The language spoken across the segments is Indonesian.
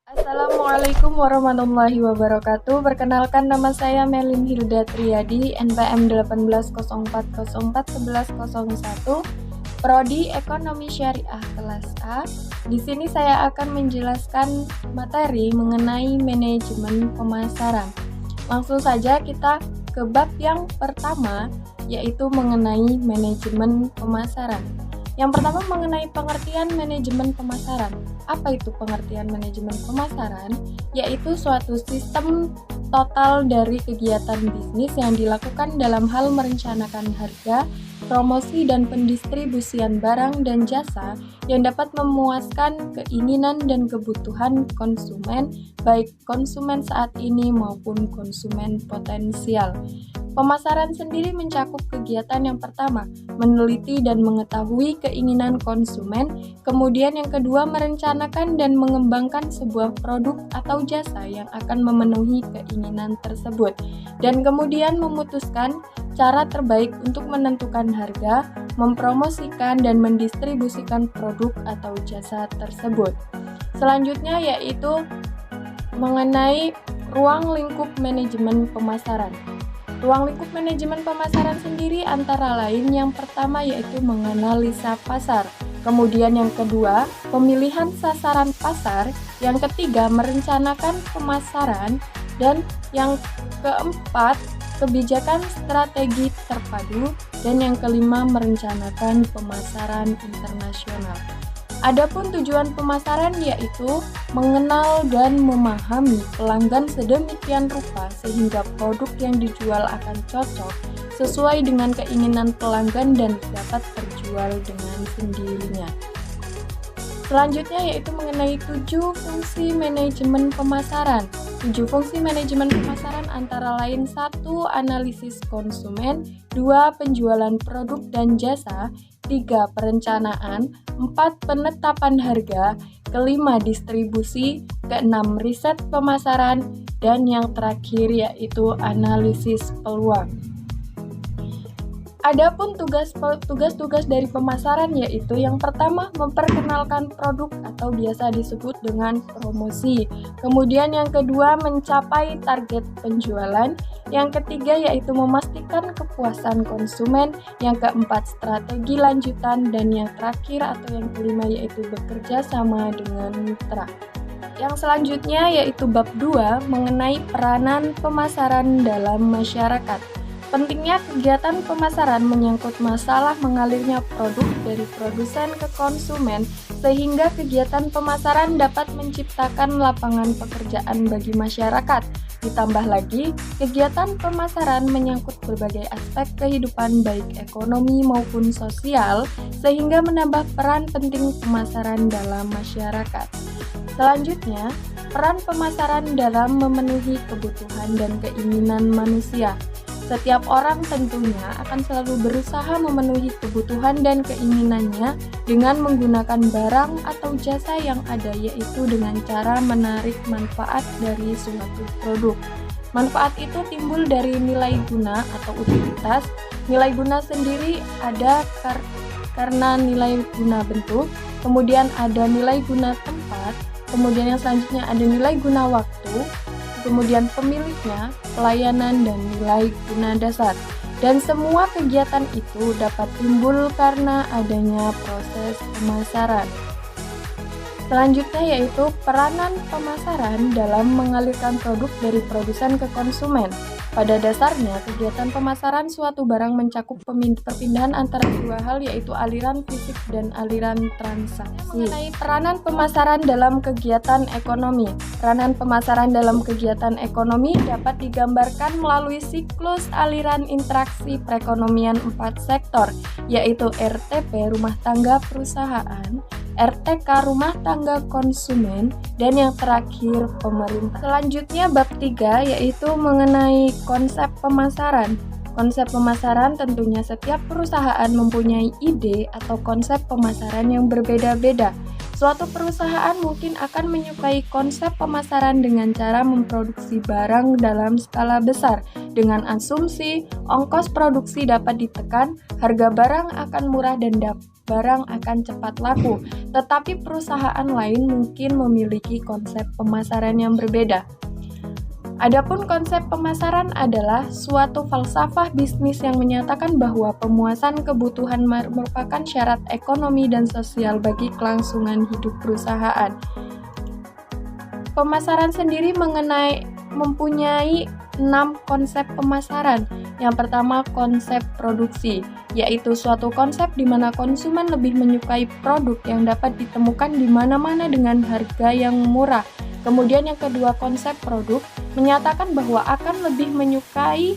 Assalamualaikum warahmatullahi wabarakatuh. Perkenalkan, nama saya Melin Hilda Triadi, NPM 1804041101, Prodi Ekonomi Syariah kelas A. Di sini saya akan menjelaskan materi mengenai manajemen pemasaran. Langsung saja kita ke bab yang pertama, yaitu mengenai manajemen pemasaran. Yang pertama mengenai pengertian manajemen pemasaran. Apa itu pengertian manajemen pemasaran? Yaitu suatu sistem total dari kegiatan bisnis yang dilakukan dalam hal merencanakan harga, promosi dan pendistribusian barang dan jasa yang dapat memuaskan keinginan dan kebutuhan konsumen, baik konsumen saat ini maupun konsumen potensial. Pemasaran sendiri mencakup kegiatan yang pertama, meneliti dan mengetahui keinginan konsumen, kemudian yang kedua merencanakan dan mengembangkan sebuah produk atau jasa yang akan memenuhi keinginan tersebut, dan kemudian memutuskan cara terbaik untuk menentukan harga, mempromosikan dan mendistribusikan produk atau jasa tersebut. Selanjutnya yaitu mengenai ruang lingkup manajemen pemasaran. Ruang lingkup manajemen pemasaran sendiri antara lain yang pertama yaitu menganalisa pasar, kemudian yang kedua pemilihan sasaran pasar, yang ketiga merencanakan pemasaran, dan yang keempat kebijakan strategi terpadu, dan yang kelima merencanakan pemasaran internasional. Adapun tujuan pemasaran yaitu mengenal dan memahami pelanggan sedemikian rupa sehingga produk yang dijual akan cocok sesuai dengan keinginan pelanggan dan dapat terjual dengan sendirinya. Selanjutnya yaitu mengenai 7 fungsi manajemen pemasaran. 7 fungsi manajemen pemasaran antara lain 1. Analisis konsumen, 2. Penjualan produk dan jasa, 3. Perencanaan, 4. Penetapan harga, kelima distribusi, keenam riset pemasaran, dan yang terakhir yaitu analisis peluang. Adapun tugas-tugas dari pemasaran yaitu yang pertama memperkenalkan produk atau biasa disebut dengan promosi. Kemudian yang kedua mencapai target penjualan. Yang ketiga yaitu memastikan kepuasan konsumen. Yang keempat strategi lanjutan, dan yang terakhir atau yang kelima yaitu bekerja sama dengan mitra. Yang selanjutnya yaitu bab 2 mengenai peranan pemasaran dalam masyarakat. Pentingnya kegiatan pemasaran menyangkut masalah mengalirnya produk dari produsen ke konsumen, sehingga kegiatan pemasaran dapat menciptakan lapangan pekerjaan bagi masyarakat. Ditambah lagi, kegiatan pemasaran menyangkut berbagai aspek kehidupan baik ekonomi maupun sosial, sehingga menambah peran penting pemasaran dalam masyarakat. Selanjutnya, peran pemasaran dalam memenuhi kebutuhan dan keinginan manusia. Setiap orang tentunya akan selalu berusaha memenuhi kebutuhan dan keinginannya dengan menggunakan barang atau jasa yang ada, yaitu dengan cara menarik manfaat dari suatu produk. Manfaat itu timbul dari nilai guna atau utilitas. Nilai guna sendiri ada karena nilai guna bentuk, kemudian ada nilai guna tempat, kemudian yang selanjutnya ada nilai guna waktu, kemudian pemiliknya, pelayanan, dan nilai guna dasar. Dan semua kegiatan itu dapat timbul karena adanya proses pemasaran. Selanjutnya yaitu peranan pemasaran dalam mengalirkan produk dari produsen ke konsumen. Pada dasarnya, kegiatan pemasaran suatu barang mencakup perpindahan antara dua hal, yaitu aliran fisik dan aliran transaksi. Mengenai peranan pemasaran dalam kegiatan ekonomi. Peranan pemasaran dalam kegiatan ekonomi dapat digambarkan melalui siklus aliran interaksi perekonomian 4 sektor, yaitu RTP rumah tangga perusahaan, RTK rumah tangga konsumen, dan yang terakhir pemerintah. Selanjutnya bab 3 yaitu mengenai konsep pemasaran. Konsep pemasaran tentunya setiap perusahaan mempunyai ide atau konsep pemasaran yang berbeda-beda. Suatu perusahaan mungkin akan menyukai konsep pemasaran dengan cara memproduksi barang dalam skala besar Dengan asumsi ongkos produksi dapat ditekan, harga barang akan murah dan barang akan cepat laku. Tetapi perusahaan lain mungkin memiliki konsep pemasaran yang berbeda. Adapun konsep pemasaran adalah suatu falsafah bisnis yang menyatakan bahwa pemuasan kebutuhan merupakan syarat ekonomi dan sosial bagi kelangsungan hidup perusahaan. Pemasaran sendiri mempunyai 6 konsep pemasaran. Yang pertama, konsep produksi, yaitu suatu konsep di mana konsumen lebih menyukai produk yang dapat ditemukan di mana-mana dengan harga yang murah. Kemudian yang kedua, konsep produk menyatakan bahwa akan lebih menyukai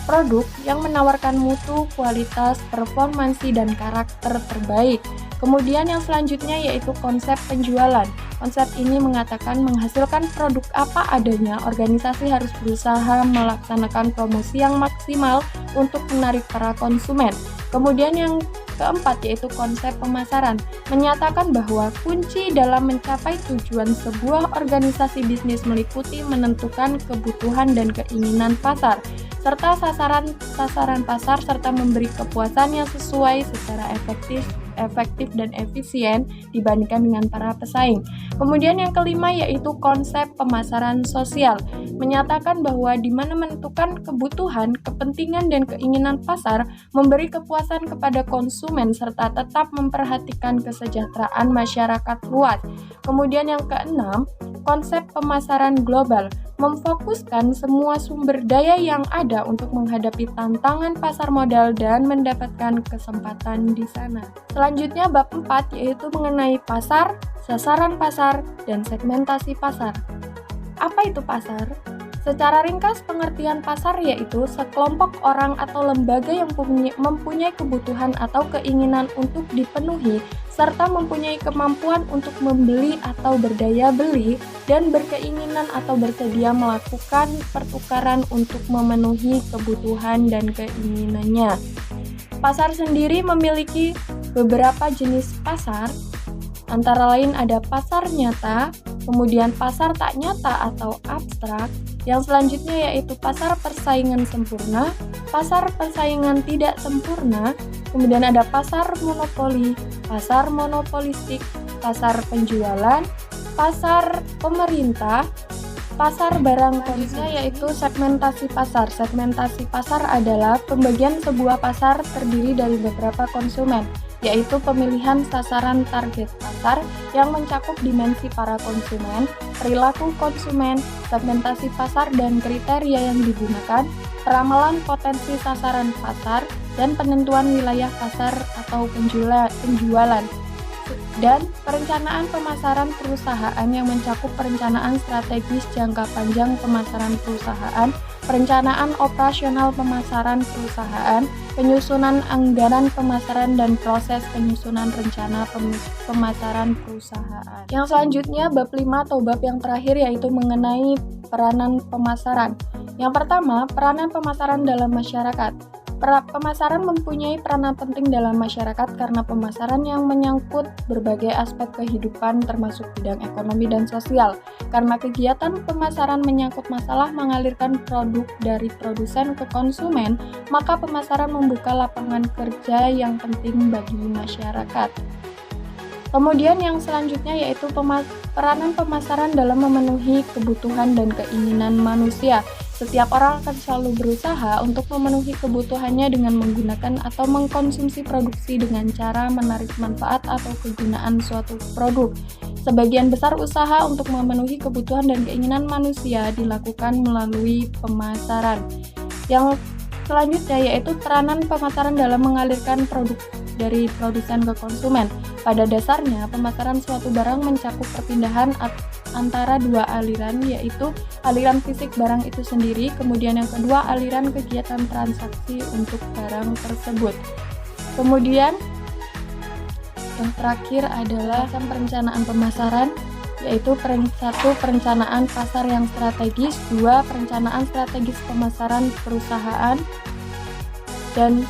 produk yang menawarkan mutu, kualitas, performansi, dan karakter terbaik. Kemudian yang selanjutnya yaitu konsep penjualan. Konsep ini mengatakan menghasilkan produk apa adanya, organisasi harus berusaha melaksanakan promosi yang maksimal untuk menarik para konsumen. Kemudian yang keempat yaitu konsep pemasaran, menyatakan bahwa kunci dalam mencapai tujuan sebuah organisasi bisnis meliputi menentukan kebutuhan dan keinginan pasar, serta sasaran pasar serta memberi kepuasan yang sesuai secara efektif dan efisien dibandingkan dengan para pesaing. Kemudian yang kelima yaitu konsep pemasaran sosial, menyatakan bahwa di mana menentukan kebutuhan, kepentingan, dan keinginan pasar, memberi kepuasan kepada konsumen serta tetap memperhatikan kesejahteraan masyarakat luas. Kemudian yang keenam, konsep pemasaran global, memfokuskan semua sumber daya yang ada untuk menghadapi tantangan pasar modal dan mendapatkan kesempatan di sana. Selanjutnya bab 4 yaitu mengenai pasar, sasaran pasar, dan segmentasi pasar. Apa itu pasar? Secara ringkas, pengertian pasar yaitu sekelompok orang atau lembaga yang mempunyai kebutuhan atau keinginan untuk dipenuhi, serta mempunyai kemampuan untuk membeli atau berdaya beli, dan berkeinginan atau bersedia melakukan pertukaran untuk memenuhi kebutuhan dan keinginannya. Pasar sendiri memiliki beberapa jenis pasar, antara lain ada pasar nyata, kemudian pasar tak nyata atau abstrak, yang selanjutnya yaitu pasar persaingan sempurna, pasar persaingan tidak sempurna, kemudian ada pasar monopoli, pasar monopolistik, pasar penjualan, pasar pemerintah, pasar barang konsumsi, yaitu segmentasi pasar. Segmentasi pasar adalah pembagian sebuah pasar terdiri dari beberapa konsumen, yaitu pemilihan sasaran target pasar yang mencakup dimensi para konsumen, perilaku konsumen, segmentasi pasar dan kriteria yang digunakan, peramalan potensi sasaran pasar, dan penentuan wilayah pasar atau penjualan, dan perencanaan pemasaran perusahaan yang mencakup perencanaan strategis jangka panjang pemasaran perusahaan, perencanaan operasional pemasaran perusahaan, penyusunan anggaran pemasaran, dan proses penyusunan rencana pemasaran perusahaan. Yang selanjutnya bab 5 atau bab yang terakhir yaitu mengenai peranan pemasaran. Yang pertama, peranan pemasaran dalam masyarakat. Pemasaran mempunyai peranan penting dalam masyarakat karena pemasaran yang menyangkut berbagai aspek kehidupan termasuk bidang ekonomi dan sosial. Karena kegiatan pemasaran menyangkut masalah mengalirkan produk dari produsen ke konsumen, maka pemasaran membuka lapangan kerja yang penting bagi masyarakat. Kemudian yang selanjutnya yaitu peranan pemasaran dalam memenuhi kebutuhan dan keinginan manusia. Setiap orang akan selalu berusaha untuk memenuhi kebutuhannya dengan menggunakan atau mengkonsumsi produksi dengan cara menarik manfaat atau kegunaan suatu produk. Sebagian besar usaha untuk memenuhi kebutuhan dan keinginan manusia dilakukan melalui pemasaran. Yang selanjutnya yaitu peranan pemasaran dalam mengalirkan produk dari produsen ke konsumen. Pada dasarnya, pemasaran suatu barang mencakup perpindahan antara dua aliran, yaitu aliran fisik barang itu sendiri, kemudian yang kedua aliran kegiatan transaksi untuk barang tersebut. Kemudian yang terakhir adalah perencanaan pemasaran, yaitu 1. Perencanaan pasar yang strategis, 2. Perencanaan strategis pemasaran perusahaan, dan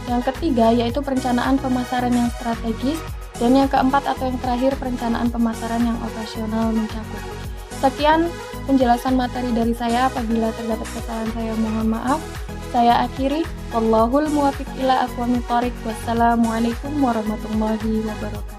yang ketiga yaitu perencanaan pemasaran yang strategis, dan yang keempat atau yang terakhir perencanaan pemasaran yang operasional mencakup. Sekian penjelasan materi dari saya. Apabila terdapat kesalahan saya mohon maaf. Saya akhiri. Wallahul muwaffiq ila aqwamit thoriq. Wassalamualaikum warahmatullahi wabarakatuh.